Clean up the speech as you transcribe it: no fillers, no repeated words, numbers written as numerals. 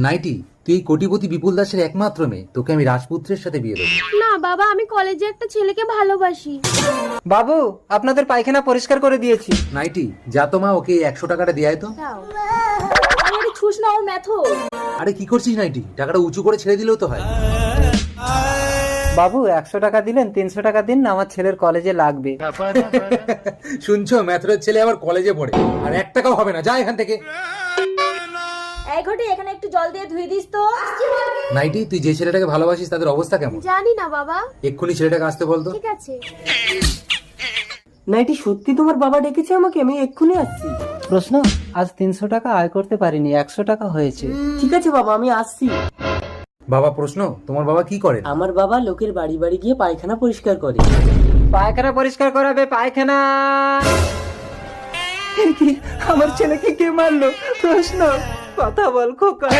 Nightie, তুই এই কোটিপতি বিপুল দাসের একমাত্র মেয়ে, তোকে আমি রাজপুত্রের সাথে বিয়ে দেবো। না বাবা, আমি কলেজে একটা ছেলেকে ভালোবাসি। বাবু, আপনাদের পায়খানা পরিষ্কার করে দিয়েছি। নাইটি, যা তো মা, ওকে 100 টাকাটা দিয়ে আয় তো। আরে ছুস না, ও ম্যাথো। আরে কি করছিস নাইটি, টাকাটা উঁচু করে ছেড়ে দিলেও তো হয়। বাবু 100 টাকা দিলেন, 300 টাকা দিন না, আমার ছেলের কলেজে লাগবে। শুনছো, ম্যাথরের ছেলে আবার কলেজে পড়ে, আর 1 টাকাও হবে না, যা এখান থেকে। এই ঘটি, এখানে একটু জল দিয়ে ধুয়ে দিস তো। নাইটি, তুই যে ছেলেটাকে ভালোবাসিস তাদের অবস্থা কেমন? জানি না বাবা। এক্ষুনি ছেলেটাকে আসতে বলতো। ঠিক আছে। নাইটি, সত্যি তোমার বাবা ডেকেছে আমাকে? আমি এক্ষুনি আসছি। প্রশ্ন, আজ 300 টাকা আয় করতে পারিনি, 100 টাকা হয়েছে। ঠিক আছে বাবা, আমি আসছি। বাবা, প্রশ্ন, তোমার বাবা কি করেন? আমার বাবা লোকের বাড়ি বাড়ি গিয়ে পায়খানা পরিষ্কার করে। পায়খানা পরিষ্কার করাবে, পায়খানা। আমার ছেলেকে কে মারলো? প্রশ্ন, কথা বল খোকা।